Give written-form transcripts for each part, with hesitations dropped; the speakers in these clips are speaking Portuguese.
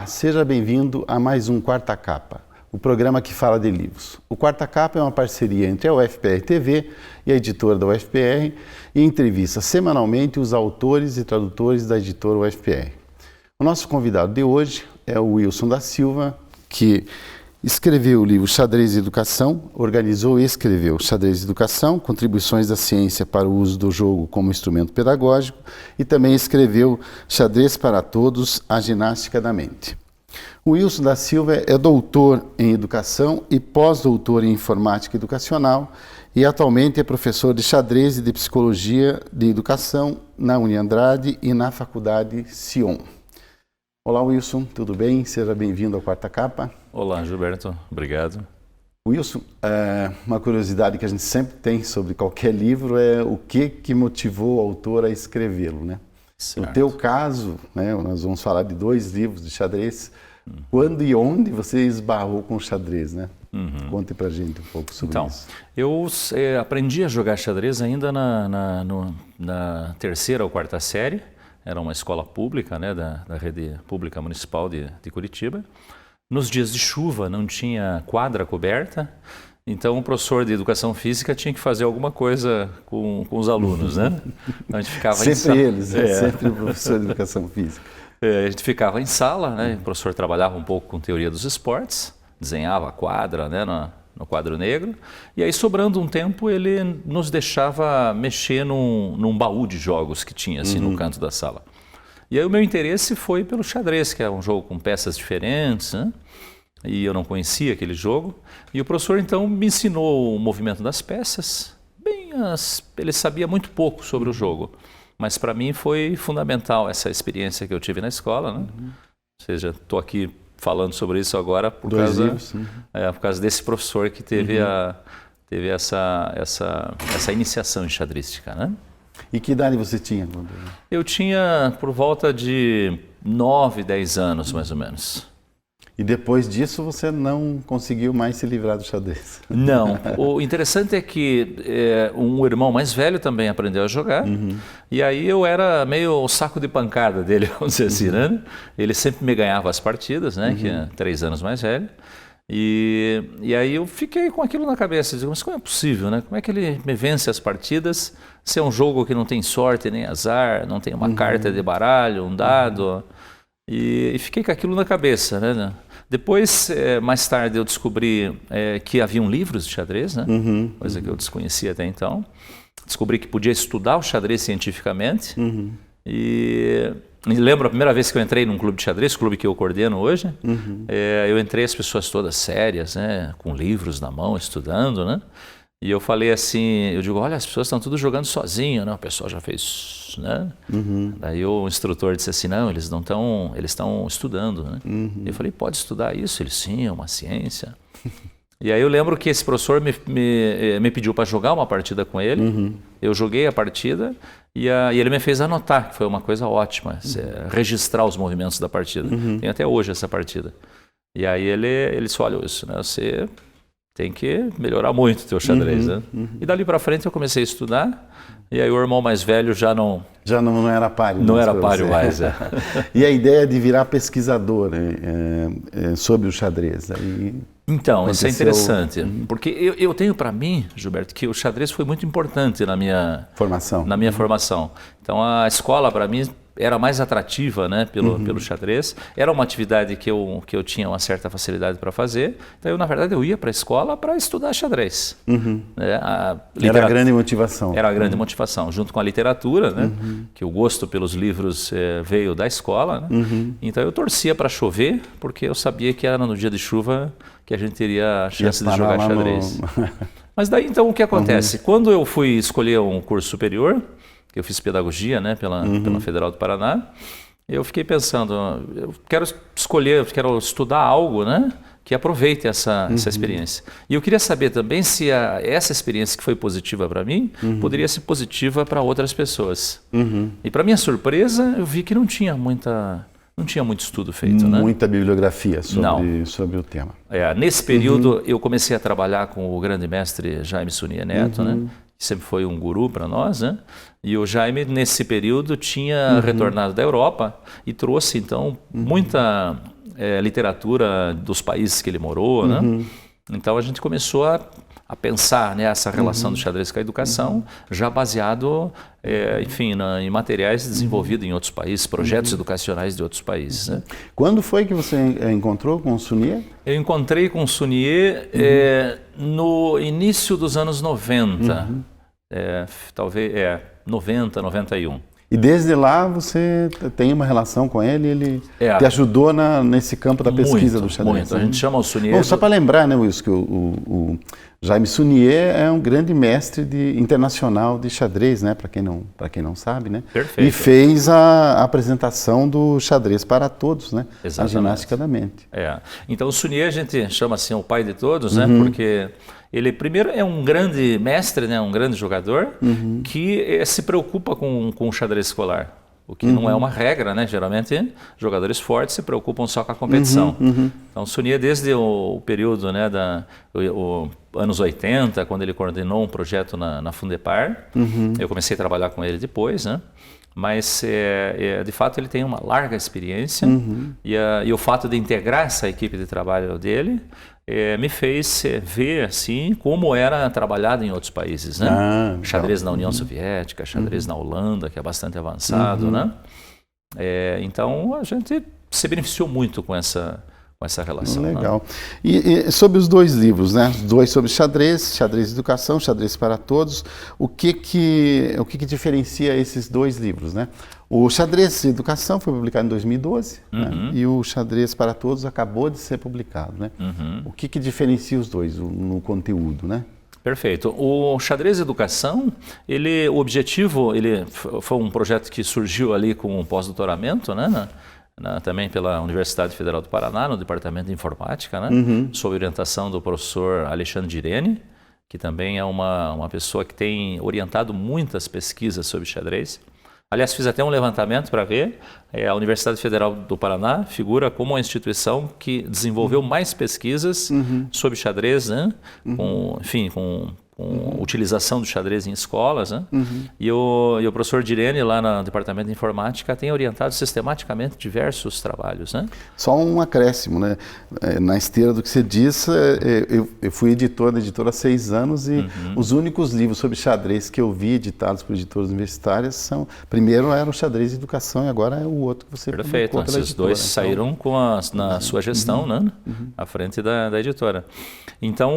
seja bem-vindo a mais um Quarta Capa, o programa que fala de livros. O Quarta Capa é uma parceria entre a UFPR TV e a editora da UFPR e entrevista semanalmente os autores e tradutores da editora UFPR. O nosso convidado de hoje é o Wilson da Silva, que escreveu o livro Xadrez e Educação, organizou e escreveu Xadrez e Educação, Contribuições da Ciência para o Uso do Jogo como Instrumento Pedagógico, e também escreveu Xadrez para Todos, a Ginástica da Mente. O Wilson da Silva é doutor em Educação e pós-doutor em Informática Educacional e atualmente é professor de xadrez e de Psicologia de Educação na Uniandrade e na Faculdade Sion. Olá, Wilson, tudo bem? Seja bem-vindo ao Quarta Capa. Olá, Gilberto. Obrigado. Wilson, uma curiosidade que a gente sempre tem sobre qualquer livro é o que motivou o autor a escrevê-lo, né? Certo. No teu caso, né, nós vamos falar de 2 livros de xadrez. Quando e onde você esbarrou com o xadrez, né? Conte pra gente um pouco sobre isso. Eu aprendi a jogar xadrez ainda na terceira ou quarta série. Era uma escola pública, né, da rede pública municipal de Curitiba. Nos dias de chuva não tinha quadra coberta, então o professor de educação física tinha que fazer alguma coisa com os alunos, né? Então a gente ficava sempre eles, sempre o professor de educação física. A gente ficava em sala, né? O professor trabalhava um pouco com teoria dos esportes, desenhava a quadra, né, no quadro negro, e aí sobrando um tempo ele nos deixava mexer num baú de jogos que tinha assim no canto da sala. E aí o meu interesse foi pelo xadrez, que é um jogo com peças diferentes, né? E eu não conhecia aquele jogo. E o professor então me ensinou o movimento das peças. Ele sabia muito pouco sobre o jogo, mas para mim foi fundamental essa experiência que eu tive na escola, né? Ou seja, estou aqui falando sobre isso agora por causa desse professor que teve essa iniciação em xadrística, né? E que idade você tinha? Eu tinha por volta de 9, 10 anos, mais ou menos. E depois disso você não conseguiu mais se livrar do xadrez? Não. O interessante é que um irmão mais velho também aprendeu a jogar. E aí eu era meio o saco de pancada dele, vamos dizer assim, né? Ele sempre me ganhava as partidas, né? Que é 3 anos mais velho. E aí eu fiquei com aquilo na cabeça, digo, mas como é possível, né? Como é que ele me vence as partidas se é um jogo que não tem sorte nem azar, não tem uma carta de baralho, um dado, e fiquei com aquilo na cabeça, né? Depois, mais tarde, eu descobri que haviam livros de xadrez, né? Coisa que eu desconhecia até então. Descobri que podia estudar o xadrez cientificamente. E lembro a primeira vez que eu entrei num clube de xadrez, clube que eu coordeno hoje, eu entrei as pessoas todas sérias, né, com livros na mão, estudando, né? E eu falei assim, eu digo, olha, as pessoas estão tudo jogando sozinho, né? O pessoal já fez, né? Daí o instrutor disse assim, não, eles estão estudando, né? Eu falei, pode estudar isso? Ele, sim, é uma ciência. E aí eu lembro que esse professor me pediu para jogar uma partida com ele. Eu joguei a partida e ele me fez anotar, que foi uma coisa ótima, registrar os movimentos da partida. Tem até hoje essa partida. E aí ele disse, olha, isso, né, você tem que melhorar muito o teu xadrez, né? E dali para frente eu comecei a estudar. E aí o irmão mais velho já não era páreo. Não era páreo mais. E a ideia de virar pesquisador sobre o xadrez. Então, isso é interessante, porque eu tenho para mim, Gilberto, que o xadrez foi muito importante na minha formação. Então, a escola para mim era mais atrativa, né, pelo xadrez. Era uma atividade que eu tinha uma certa facilidade para fazer. Então, na verdade, eu ia para a escola para estudar xadrez. Era a grande motivação. Era a grande motivação, junto com a literatura, né, que o gosto pelos livros veio da escola. Né? Então, eu torcia para chover, porque eu sabia que era no dia de chuva que a gente teria a chance de jogar xadrez. Mas daí, então, o que acontece? Quando eu fui escolher um curso superior, que eu fiz pedagogia, né, pela Federal do Paraná, eu fiquei pensando, eu quero estudar algo, né, que aproveite essa experiência. E eu queria saber também se essa experiência que foi positiva para mim, poderia ser positiva para outras pessoas. E para minha surpresa, eu vi que não tinha muito estudo feito. Muita bibliografia sobre o tema. Nesse período, eu comecei a trabalhar com o grande mestre Jaime Sunia Neto, né? Que sempre foi um guru para nós, né? E o Jaime, nesse período, tinha retornado da Europa e trouxe, então, muita literatura dos países que ele morou, né? Então a gente começou a pensar, né, essa relação do xadrez com a educação, já baseado, enfim, em materiais desenvolvidos em outros países, projetos educacionais de outros países. Né? Quando foi que você encontrou com o Sunier? Eu encontrei com o Sunier no início dos anos 90, talvez 90, 91. E desde lá você tem uma relação com ele, ele te ajudou nesse campo da pesquisa do xadrez? Muito, a gente chama o Sunier... Bom, só para lembrar, né, Wilson, que o Jaime Sunier é um grande mestre internacional de xadrez, né, para quem não sabe, né? Perfeito. E fez a apresentação do xadrez para todos, né? Exatamente. A ginástica da mente. Então o Sunier a gente chama assim o pai de todos, né? Porque ele primeiro é um grande mestre, né? Um grande jogador que se preocupa com o xadrez escolar. O que não é uma regra, né? Geralmente, jogadores fortes se preocupam só com a competição. Então, o Sunier, desde o período, né, anos 80, quando ele coordenou um projeto na Fundepar, eu comecei a trabalhar com ele depois, né? Mas, de fato, ele tem uma larga experiência e o fato de integrar essa equipe de trabalho dele me fez ver assim como era trabalhado em outros países, né? Xadrez na União Soviética, xadrez na Holanda, que é bastante avançado, né? Então a gente se beneficiou muito com essa relação. Legal. Né? E sobre os dois livros, né? Os dois sobre xadrez, xadrez de educação, xadrez para todos. O que diferencia esses dois livros, né? O Xadrez de Educação foi publicado em 2012, né? E o Xadrez para Todos acabou de ser publicado, né? O que diferencia os dois no conteúdo, né? Perfeito. O Xadrez de Educação, o objetivo, foi um projeto que surgiu ali com um pós-doutoramento, né? Também pela Universidade Federal do Paraná, no Departamento de Informática, né? Sob orientação do professor Alexandre Girene, que também é uma pessoa que tem orientado muitas pesquisas sobre xadrez. Aliás, fiz até um levantamento para ver, a Universidade Federal do Paraná figura como a instituição que desenvolveu mais pesquisas sobre xadrez, né? Com utilização do xadrez em escolas, né? E o professor Direne, lá no Departamento de Informática, tem orientado sistematicamente diversos trabalhos, né? Só um acréscimo, né? Na esteira do que você disse, eu fui editor da editora há 6 anos e os únicos livros sobre xadrez que eu vi editados por editoras universitárias primeiro era o Xadrez de Educação e agora é o outro que você Perfeito, publicou pela esses dois saíram na sua gestão, né? À frente da editora. Então,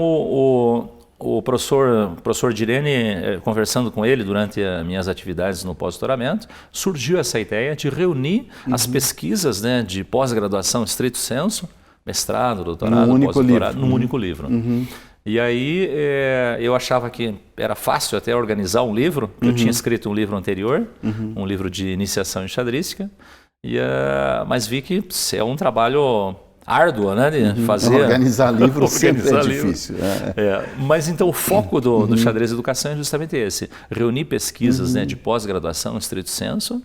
o professor Direne, conversando com ele durante as minhas atividades no pós-doutoramento, surgiu essa ideia de reunir as pesquisas, né, de pós-graduação estrito sensu, mestrado, doutorado, pós-doutorado, num único livro. E aí eu achava que era fácil até organizar um livro, porque eu tinha escrito um livro anterior, um livro de iniciação em xadrística, mas vi que é um trabalho árdua, né, de fazer... Organizar livro sempre é difícil. Mas então o foco do Xadrez de Educação é justamente esse, reunir pesquisas, né, de pós-graduação, estrito sensu,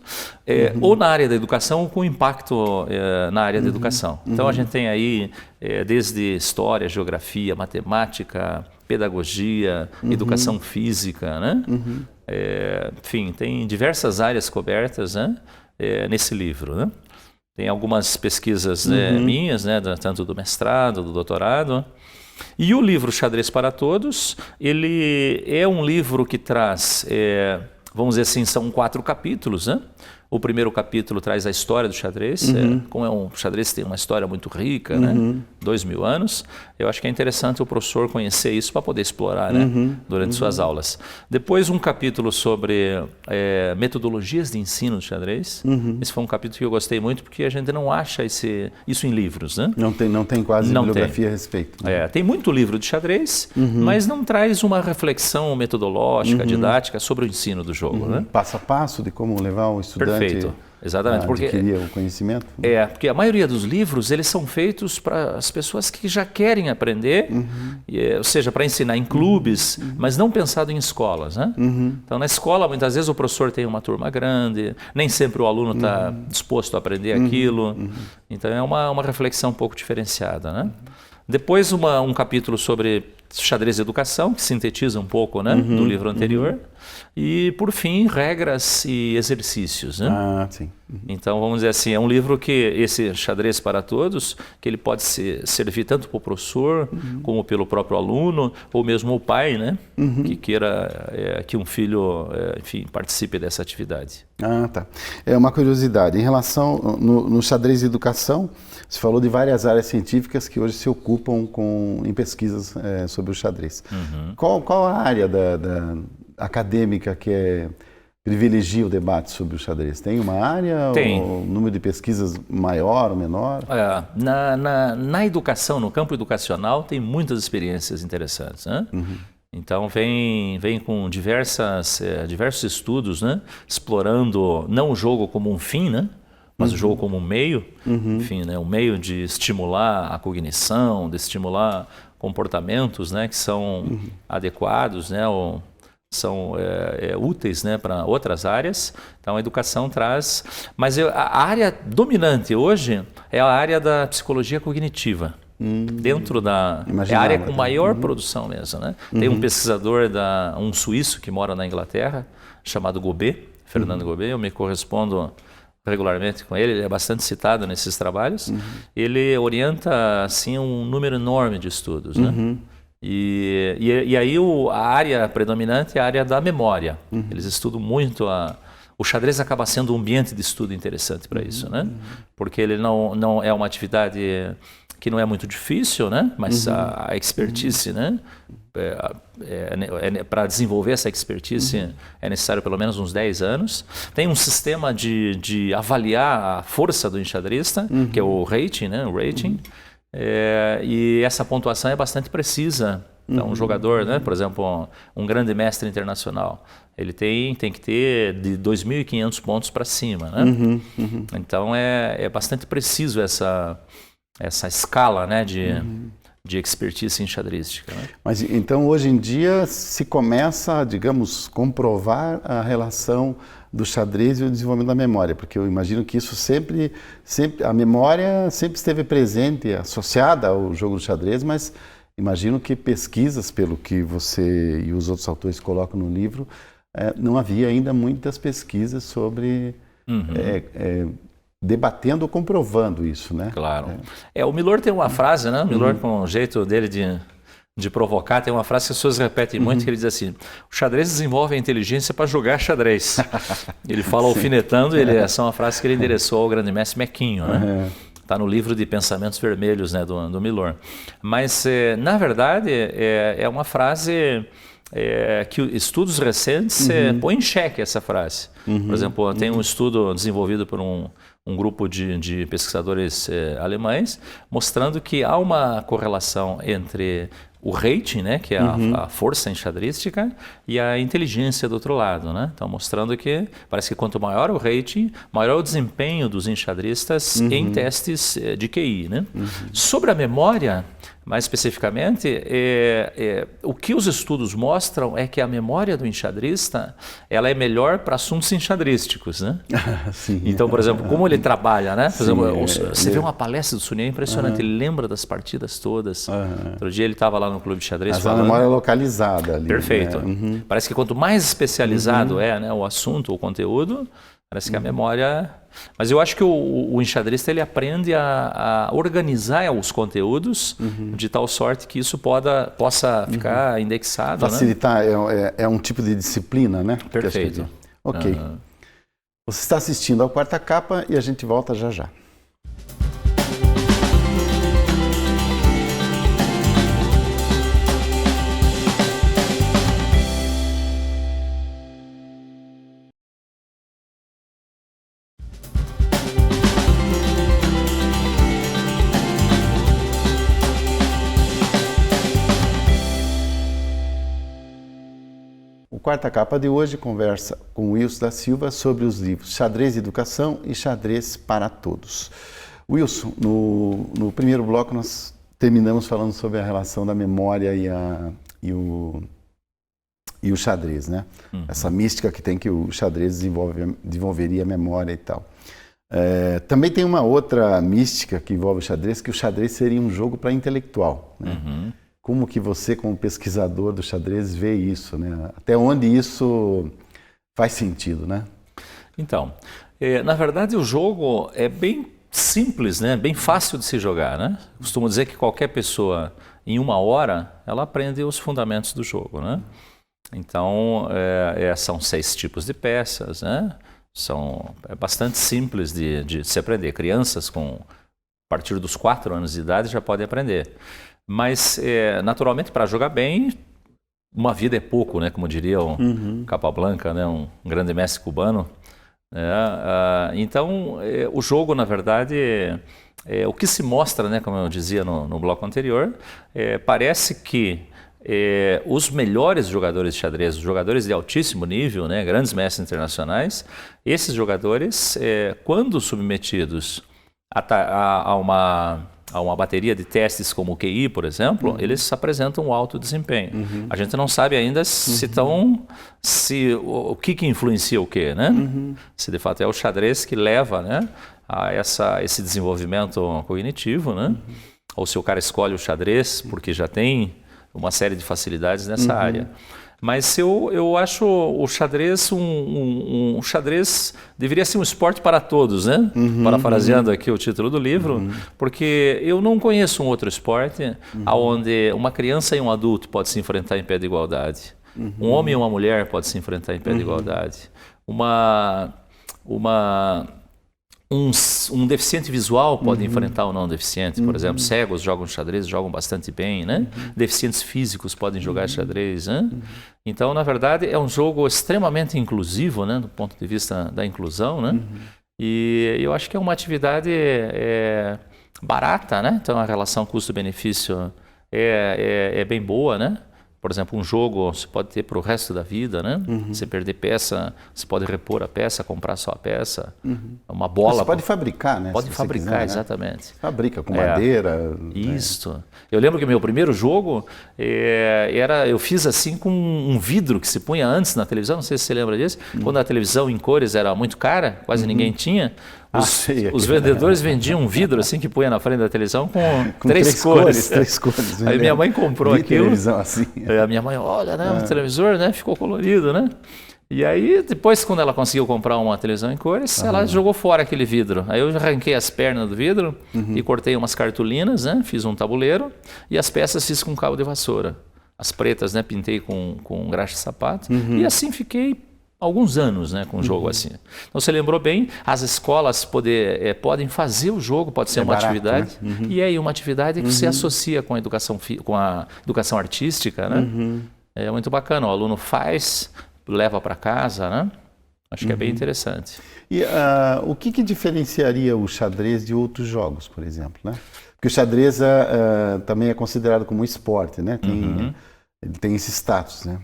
ou na área da educação ou com impacto na área da educação. Então a gente tem aí desde história, geografia, matemática, pedagogia, educação física, né? Enfim, tem diversas áreas cobertas, né, nesse livro, né? Tem algumas pesquisas minhas, né, tanto do mestrado, do doutorado. E o livro Xadrez para Todos, ele é um livro que traz, vamos dizer assim, são 4 capítulos, né? O primeiro capítulo traz a história do xadrez, como o xadrez tem uma história muito rica, né? 2000 anos. Eu acho que é interessante o professor conhecer isso para poder explorar, né? Durante suas aulas. Depois um capítulo sobre metodologias de ensino do xadrez. Esse foi um capítulo que eu gostei muito porque a gente não acha isso em livros, né? Não tem quase bibliografia a respeito. Né? Tem muito livro de xadrez, mas não traz uma reflexão metodológica, didática sobre o ensino do jogo, né? Passo a passo de como levar o estudante Perfeito. Exatamente, adquirir o conhecimento. Porque a maioria dos livros, eles são feitos para as pessoas que já querem aprender, ou seja, para ensinar em clubes, mas não pensado em escolas, né? Então, na escola, muitas vezes o professor tem uma turma grande, nem sempre o aluno está disposto a aprender aquilo, então é uma reflexão um pouco diferenciada, né? Depois um capítulo sobre xadrez e educação, que sintetiza um pouco, né, do livro anterior. E, por fim, regras e exercícios, né? Ah, sim. Então, vamos dizer assim, é um livro que, esse Xadrez para Todos, que ele pode servir tanto para o professor, como pelo próprio aluno, ou mesmo o pai, né? Que queira que um filho, enfim, participe dessa atividade. Ah, tá. É uma curiosidade. Em relação, no xadrez e educação, você falou de várias áreas científicas que hoje se ocupam em pesquisas sobre o xadrez. Qual a área da acadêmica que privilegia o debate sobre o xadrez? Tem uma área? Tem. Ou o número de pesquisas maior ou menor? Na educação, no campo educacional, tem muitas experiências interessantes, né? Então vem com diversos estudos, né? Explorando não o jogo como um fim, né? Mas o jogo como um meio, enfim, né? Um meio de estimular a cognição, de estimular comportamentos, né? Que são adequados, né? Ou são úteis, né? Para outras áreas. Então a educação traz... Mas a área dominante hoje é a área da psicologia cognitiva. Dentro é a área com maior produção mesmo, né? Tem um pesquisador, um suíço que mora na Inglaterra, chamado Gobet, Fernando Gobet. Eu me correspondo regularmente com ele é bastante citado nesses trabalhos. Ele orienta assim um número enorme de estudos, né? E aí a área predominante é a área da memória. Eles estudam muito o xadrez acaba sendo um ambiente de estudo interessante para isso, né? Porque ele não é uma atividade que não é muito difícil, né? Mas a expertise, né? Para desenvolver essa expertise é necessário pelo menos uns 10 anos. Tem um sistema de avaliar a força do enxadrista, que é o rating, né? O rating. E essa pontuação é bastante precisa. Então, um jogador, né? Por exemplo, um grande mestre internacional, ele tem que ter de 2.500 pontos para cima, né? Então, é bastante preciso essa escala, né, de expertise enxadrística. Né? Mas então hoje em dia se começa, digamos, comprovar a relação do xadrez e o desenvolvimento da memória, porque eu imagino que isso sempre a memória sempre esteve presente, associada ao jogo do xadrez, mas imagino que pesquisas, pelo que você e os outros autores colocam no livro, não havia ainda muitas pesquisas sobre debatendo ou comprovando isso, né? Claro. O Milor tem uma frase, né? O Milor, com o jeito dele de provocar, tem uma frase que as pessoas repetem muito, que ele diz assim: o xadrez desenvolve a inteligência para jogar xadrez. Ele fala alfinetando, essa é uma frase que ele endereçou ao grande mestre Mequinho, né? Está no livro de Pensamentos Vermelhos, né, do Milor. Mas, na verdade, é uma frase que estudos recentes põem em xeque essa frase. Por exemplo, tem um estudo desenvolvido por um grupo de pesquisadores alemães, mostrando que há uma correlação entre o rating, né, que é a força enxadrística, e a inteligência do outro lado, né? Então, mostrando que parece que quanto maior o rating, maior o desempenho dos enxadristas em testes de QI, né? Sobre a memória, mais especificamente, o que os estudos mostram é que a memória do enxadrista ela é melhor para assuntos enxadrísticos, né? Sim. Então, por exemplo, como ele trabalha, né? Por exemplo, você vê uma palestra do Sun, é impressionante, ele lembra das partidas todas. Outro dia ele estava lá no clube de xadrez falando. A memória é localizada ali. Perfeito. Né? Parece que quanto mais especializado né, o assunto, o conteúdo, parece que a memória... Mas eu acho que o enxadrista ele aprende a organizar os conteúdos de tal sorte que isso possa ficar indexado. Facilitar, né? É um tipo de disciplina, né? Perfeito. Ok. Você está assistindo ao Quarta Capa e a gente volta já já. O Quarta Capa de hoje conversa com Wilson da Silva sobre os livros Xadrez e Educação e Xadrez para Todos. Wilson, no primeiro bloco nós terminamos falando sobre a relação da memória e o xadrez, né? Essa mística que tem que o xadrez desenvolveria a memória e tal. Também tem uma outra mística que envolve o xadrez, que o xadrez seria um jogo para intelectual, né? Como que você, como pesquisador do xadrez, vê isso, né? Até onde isso faz sentido, né? Então, na verdade o jogo é bem simples, né? Bem fácil de se jogar, né? Costumo dizer que qualquer pessoa, em 1 hora, ela aprende os fundamentos do jogo, né? Então, são 6 tipos de peças, né? É bastante simples de se aprender. Crianças a partir dos 4 anos de idade já podem aprender. Mas, naturalmente, para jogar bem, uma vida é pouco, né? Como diria o Capablanca, né? Um grande mestre cubano. Então, o jogo, na verdade, o que se mostra, né? Como eu dizia no bloco anterior, parece que os melhores jogadores de xadrez, os jogadores de altíssimo nível, né? Grandes mestres internacionais, esses jogadores, quando submetidos a uma bateria de testes como o QI, por exemplo, eles apresentam um alto desempenho. A gente não sabe ainda o que influencia o quê, né? Se de fato é o xadrez que leva, né, a esse desenvolvimento cognitivo, né? Ou se o cara escolhe o xadrez porque já tem uma série de facilidades nessa área. Mas eu acho o xadrez um xadrez deveria ser um esporte para todos, né? Parafraseando aqui o título do livro, porque eu não conheço um outro esporte onde uma criança e um adulto podem se enfrentar em pé de igualdade. Um homem e uma mulher podem se enfrentar em pé de igualdade. Um deficiente visual pode enfrentar um não deficiente, por exemplo, cegos jogam xadrez, jogam bastante bem, né? Deficientes físicos podem jogar xadrez, né? Então, na verdade, é um jogo extremamente inclusivo, né? Do ponto de vista da inclusão, né? E eu acho que é uma atividade barata, né? Então, a relação custo-benefício é bem boa, né? Por exemplo, um jogo você pode ter para o resto da vida, né? Você perder peça, você pode repor a peça, comprar só a peça. Uma bola... Você pode fabricar, né? Pode fabricar, quiser, exatamente. Né? Fabrica com madeira. Isso. Né? Eu lembro que o meu primeiro jogo, eu fiz assim com um vidro que se punha antes na televisão, não sei se você lembra disso. Quando a televisão em cores era muito cara, quase ninguém tinha. Os vendedores vendiam um vidro assim que punha na frente da televisão com três cores. Três cores. Aí minha mãe comprou aquilo. Televisão assim. A minha mãe, olha, né, o televisor, né, ficou colorido, né? E aí, depois, quando ela conseguiu comprar uma televisão em cores, ela jogou fora aquele vidro. Aí eu arranquei as pernas do vidro e cortei umas cartolinas, né? Fiz um tabuleiro e as peças fiz com cabo de vassoura. As pretas, né, pintei com graxa de sapato. E assim fiquei alguns anos, né, com o jogo assim. Então, você lembrou bem, as escolas podem fazer o jogo, pode ser uma barato, atividade, né? E aí uma atividade que se associa com a educação artística, né? É muito bacana, o aluno faz, leva para casa, né? Acho que é bem interessante. E o que diferenciaria o xadrez de outros jogos, por exemplo, né? Porque o xadrez também é considerado como um esporte, né? Ele tem esse status, né?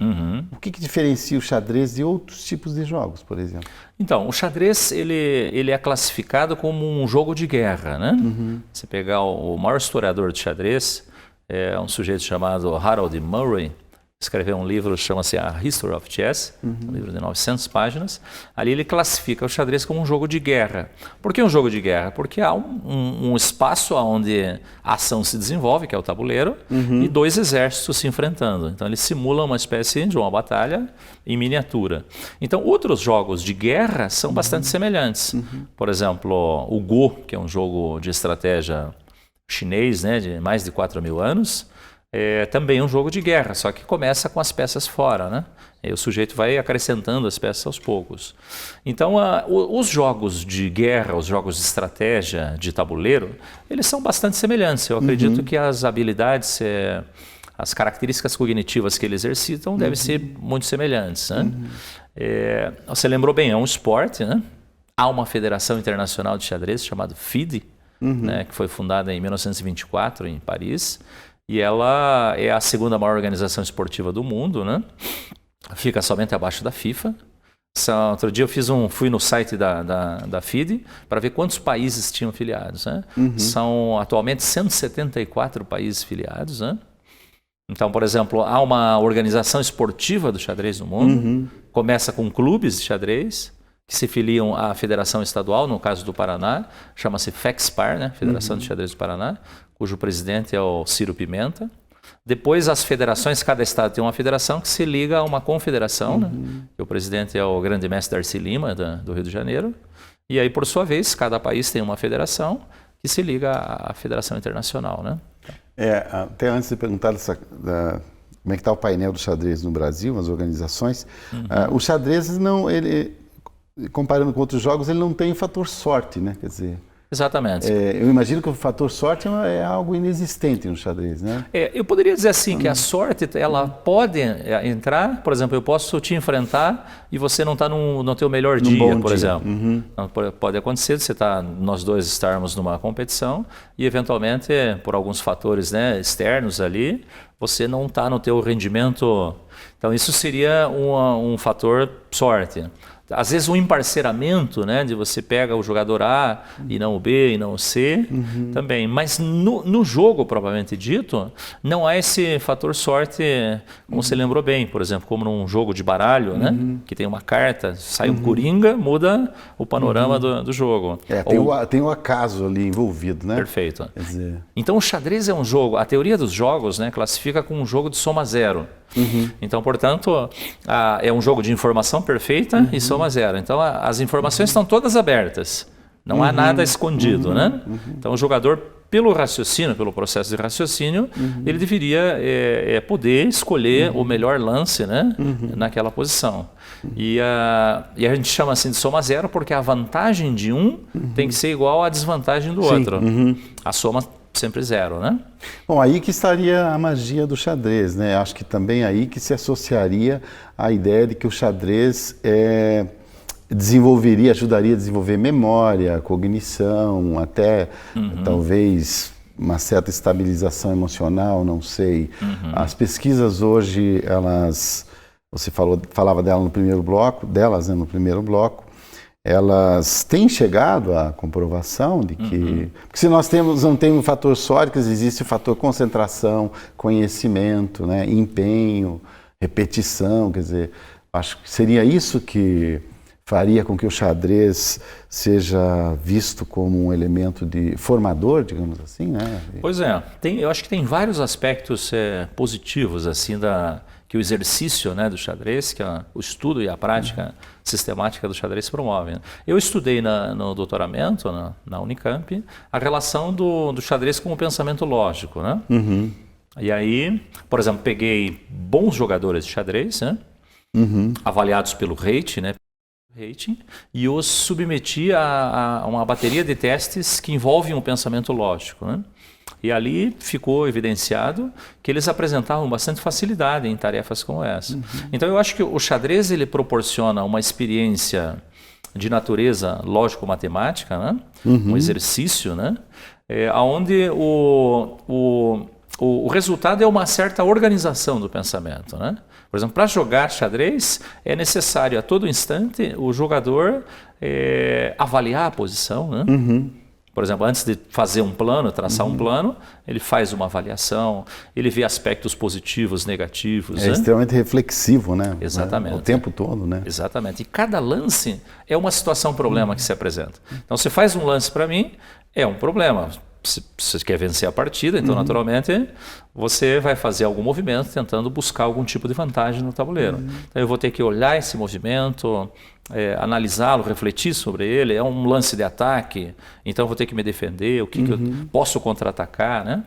O que diferencia o xadrez de outros tipos de jogos, por exemplo? Então, o xadrez ele é classificado como um jogo de guerra, né? Você pegar o maior historiador de xadrez, é um sujeito chamado Harold Murray, escreveu um livro, chama-se A History of Chess, um livro de 900 páginas. Ali ele classifica o xadrez como um jogo de guerra. Por que um jogo de guerra? Porque há um espaço onde a ação se desenvolve, que é o tabuleiro, e 2 exércitos se enfrentando. Então ele simula uma espécie de uma batalha em miniatura. Então outros jogos de guerra são bastante semelhantes. Por exemplo, o Go, que é um jogo de estratégia chinês, né, de mais de 4.000 anos, é também um jogo de guerra, só que começa com as peças fora, né? E o sujeito vai acrescentando as peças aos poucos. Então, os jogos de guerra, os jogos de estratégia, de tabuleiro, eles são bastante semelhantes. Eu acredito que as habilidades, as características cognitivas que eles exercitam devem ser muito semelhantes, né? Você lembrou bem, é um esporte, né? Há uma federação internacional de xadrez chamada FIDE, né? Que foi fundada em 1924 em Paris. E ela é a segunda maior organização esportiva do mundo, né? Fica somente abaixo da FIFA. Outro dia eu fui no site da FIDE para ver quantos países tinham filiados, né? São atualmente 174 países filiados, né? Então, por exemplo, há uma organização esportiva do xadrez no mundo, começa com clubes de xadrez, que se filiam à Federação Estadual, no caso do Paraná, chama-se FEXPAR, né? Federação de Xadrez do Paraná, cujo presidente é o Ciro Pimenta. Depois as federações, cada estado tem uma federação que se liga a uma confederação, né? O presidente é o grande mestre Darcy Lima, do Rio de Janeiro. E aí, por sua vez, cada país tem uma federação que se liga à Federação Internacional, né? Até antes de perguntar como é que está o painel do xadrez no Brasil, as organizações, o xadrez, comparando com outros jogos, ele não tem fator sorte, né? Quer dizer... Exatamente. Eu imagino que o fator sorte é algo inexistente no xadrez, né? Eu poderia dizer assim, que a sorte, ela pode entrar, por exemplo, eu posso te enfrentar e você não está no teu melhor dia, por exemplo. Então, pode acontecer de nós dois estarmos numa competição e, eventualmente, por alguns fatores, né, externos ali, você não está no teu rendimento. Então, isso seria um fator sorte. Às vezes um emparceramento, né, de você pega o jogador A e não o B e não o C, também. Mas no jogo, propriamente dito, não há esse fator sorte, como você lembrou bem, por exemplo, como num jogo de baralho, né, que tem uma carta, sai um coringa, muda o panorama do jogo. Tem o acaso ali envolvido, né? Perfeito. Quer dizer... Então o xadrez é um jogo, a teoria dos jogos, né, classifica como um jogo de soma zero. Então, portanto, é um jogo de informação perfeita e soma zero. Então, as informações estão todas abertas. Não há nada escondido, né? Então, o jogador, pelo raciocínio, pelo processo de raciocínio, ele deveria poder escolher o melhor lance, né, naquela posição. E a gente chama assim de soma zero porque a vantagem de um tem que ser igual à desvantagem do outro. A soma sempre zero, né? Bom, aí que estaria a magia do xadrez, né? Acho que também aí que se associaria a ideia de que o xadrez ajudaria a desenvolver memória, cognição, até talvez uma certa estabilização emocional, não sei. As pesquisas hoje, você falava delas no primeiro bloco, elas têm chegado à comprovação de que... Porque se nós não temos o fator sorte, existe o fator concentração, conhecimento, né, empenho, repetição, quer dizer, acho que seria isso que faria com que o xadrez seja visto como um elemento formador, digamos assim, né? Pois é, eu acho que tem vários aspectos positivos, assim, que o exercício, né, do xadrez, que o estudo e a prática sistemática do xadrez promovem. Eu estudei no doutoramento, na Unicamp, a relação do xadrez com o pensamento lógico, né? E aí, por exemplo, peguei bons jogadores de xadrez, né, avaliados pelo rating, né, e os submeti a uma bateria de testes que envolvem o pensamento lógico, né? E ali ficou evidenciado que eles apresentavam bastante facilidade em tarefas como essa. Então eu acho que o xadrez ele proporciona uma experiência de natureza lógico-matemática, né? Um exercício, né? Onde o resultado é uma certa organização do pensamento, né? Por exemplo, para jogar xadrez é necessário a todo instante o jogador avaliar a posição, né? Por exemplo, antes de fazer um plano, traçar um plano, ele faz uma avaliação, ele vê aspectos positivos, negativos. É extremamente reflexivo, né? Exatamente. O tempo todo, né? Exatamente. E cada lance é uma situação, problema que se apresenta. Então, você faz um lance para mim, é um problema. Se você quer vencer a partida, então, naturalmente, você vai fazer algum movimento tentando buscar algum tipo de vantagem no tabuleiro. Então, eu vou ter que olhar esse movimento, analisá-lo, refletir sobre ele. É um lance de ataque, então eu vou ter que me defender, o que eu posso contra-atacar, né?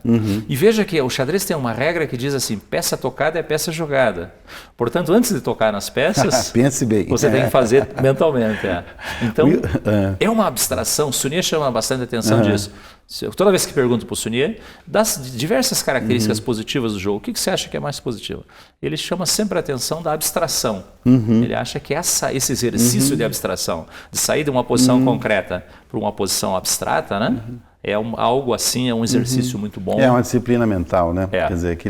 E veja que o xadrez tem uma regra que diz assim, peça tocada é peça jogada. Portanto, antes de tocar nas peças, pense bem. Você tem que fazer mentalmente. Então, é uma abstração. O Sunier chama bastante atenção disso. Toda vez que pergunto para o Sunier, das diversas características positivas do jogo, o que você acha que é mais positivo? Ele chama sempre a atenção da abstração. Ele acha que esse exercício de abstração, de sair de uma posição concreta para uma posição abstrata, né? Algo assim, é um exercício muito bom. É uma disciplina mental, né? Quer dizer, que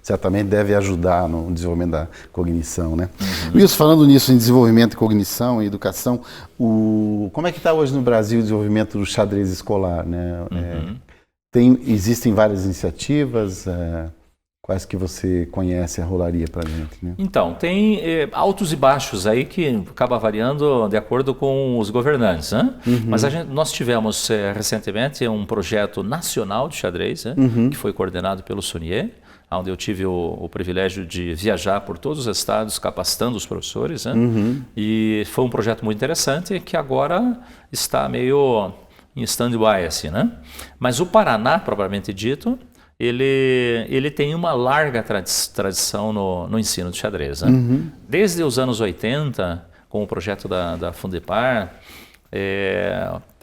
certamente deve ajudar no desenvolvimento da cognição, né? Wilson, falando nisso, em desenvolvimento de cognição e educação, como é que está hoje no Brasil o desenvolvimento do xadrez escolar, né? Existem várias iniciativas, quais que você conhece a rolaria para a gente, né? Então, tem altos e baixos aí que acaba variando de acordo com os governantes, né? Mas nós tivemos recentemente um projeto nacional de xadrez, né? Que foi coordenado pelo Sonier, onde eu tive o privilégio de viajar por todos os estados capacitando os professores, né? E foi um projeto muito interessante que agora está meio em stand-by, assim, né? Mas o Paraná, propriamente dito, ele tem uma larga tradição no ensino de xadrez, né? Desde os anos 80, com o projeto da Fundepar,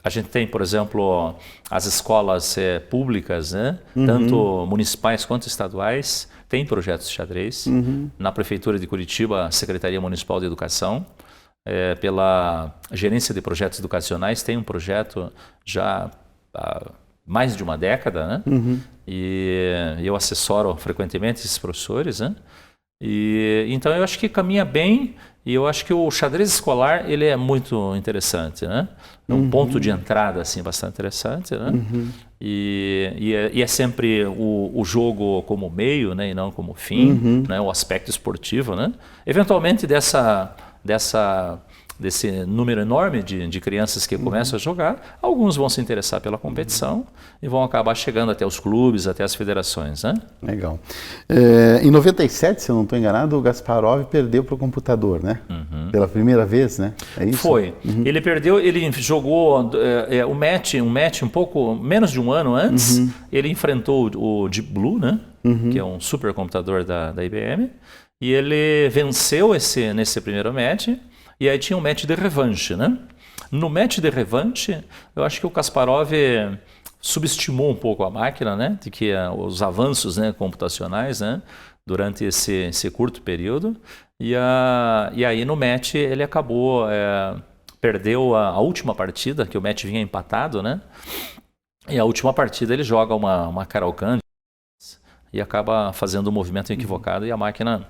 a gente tem, por exemplo, as escolas públicas, né? Tanto municipais quanto estaduais, têm projetos de xadrez. Na Prefeitura de Curitiba, a Secretaria Municipal de Educação, pela Gerência de Projetos Educacionais, tem um projeto já há mais de uma década, né? E eu assessoro frequentemente esses professores, né? E então eu acho que caminha bem, e eu acho que o xadrez escolar ele é muito interessante, né? É um ponto de entrada assim bastante interessante, né? E é sempre o jogo como meio, né? E não como fim, né? O aspecto esportivo, né? Eventualmente desse número enorme de crianças que começam a jogar, alguns vão se interessar pela competição e vão acabar chegando até os clubes, até as federações, né? Legal. Em 97, se eu não estou enganado, o Kasparov perdeu para o computador, né? Pela primeira vez, né? É isso? Foi. Ele perdeu, ele jogou um match um pouco menos de um ano antes, ele enfrentou o Deep Blue, né? Que é um supercomputador da IBM, e ele venceu nesse primeiro match. E aí tinha um match de revanche, né? No match de revanche, eu acho que o Kasparov subestimou um pouco a máquina, né? De que os avanços, né, computacionais, né, durante esse curto período. E aí no match ele acabou, perdeu a última partida, que o match vinha empatado, né? E a última partida ele joga uma Caro-Kann e acaba fazendo um movimento equivocado e a máquina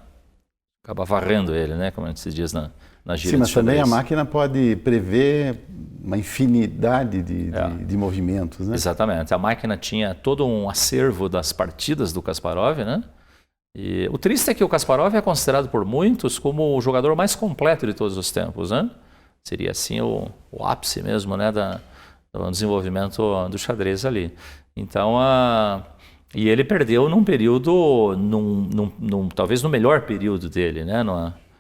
acaba varrendo ele, né? Como se diz na gíria. Sim, mas também a máquina pode prever uma infinidade de movimentos, né? Exatamente. A máquina tinha todo um acervo das partidas do Kasparov, né? E o triste é que o Kasparov é considerado por muitos como o jogador mais completo de todos os tempos, né? Seria assim o ápice mesmo, né, do desenvolvimento do xadrez ali. Então, e ele perdeu num período, talvez no melhor período dele, né?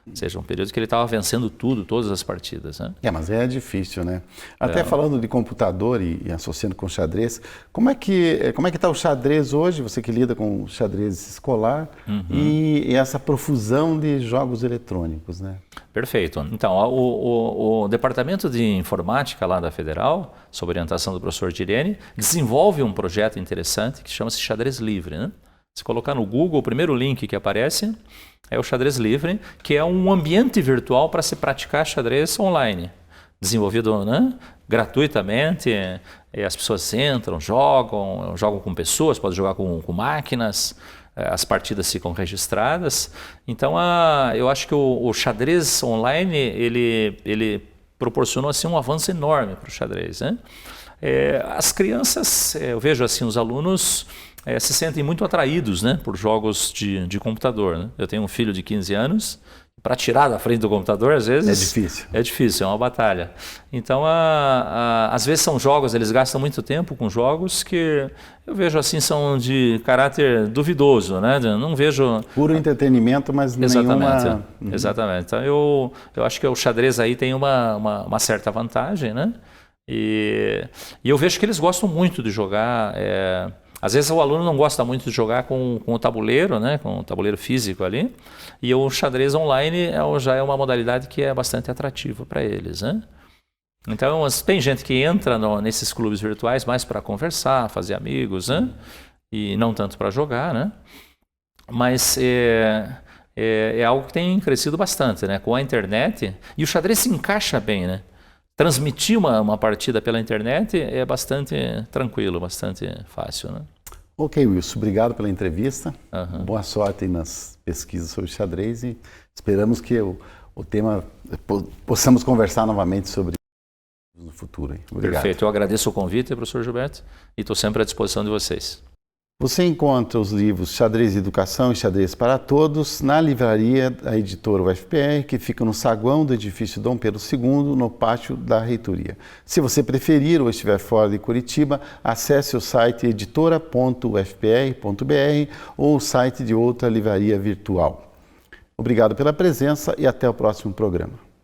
Ou seja, um período que ele estava vencendo todas as partidas, né? Mas é difícil, né? Até falando de computador e associando com xadrez, como é que está o xadrez hoje, você que lida com o xadrez escolar e essa profusão de jogos eletrônicos, né? Perfeito. Então, o Departamento de Informática lá da Federal, sob orientação do professor Girene, desenvolve um projeto interessante que chama-se Xadrez Livre, né? Se colocar no Google, o primeiro link que aparece é o Xadrez Livre, que é um ambiente virtual para se praticar xadrez online. Desenvolvido, né, gratuitamente, as pessoas entram, jogam com pessoas, podem jogar com máquinas, as partidas ficam registradas. Então, eu acho que o xadrez online, ele proporcionou assim, um avanço enorme para o xadrez, né? As crianças, eu vejo assim, os alunos se sentem muito atraídos, né, por jogos de computador, né? Eu tenho um filho de 15 anos, para tirar da frente do computador, às vezes... É difícil. É difícil, é uma batalha. Então, às vezes são jogos, eles gastam muito tempo com jogos que eu vejo assim, são de caráter duvidoso, né? Eu não vejo... Puro entretenimento, mas nenhuma... Exatamente. Então, eu acho que o xadrez aí tem uma certa vantagem, né? E eu vejo que eles gostam muito de jogar... Às vezes o aluno não gosta muito de jogar com o tabuleiro, né, com o tabuleiro físico ali, e o xadrez online já é uma modalidade que é bastante atrativa para eles, né? Então tem gente que entra nesses clubes virtuais mais para conversar, fazer amigos, né? E não tanto para jogar, né? Mas é algo que tem crescido bastante, né? Com a internet, e o xadrez se encaixa bem, né? Transmitir uma partida pela internet é bastante tranquilo, bastante fácil, né? Ok, Wilson, obrigado pela entrevista. Boa sorte aí nas pesquisas sobre xadrez e esperamos que o tema possamos conversar novamente sobre no futuro. Obrigado. Perfeito, eu agradeço o convite, professor Gilberto, e estou sempre à disposição de vocês. Você encontra os livros Xadrez Educação e Xadrez para Todos na livraria da editora UFPR, que fica no saguão do edifício Dom Pedro II, no pátio da reitoria. Se você preferir ou estiver fora de Curitiba, acesse o site editora.ufpr.br ou o site de outra livraria virtual. Obrigado pela presença e até o próximo programa.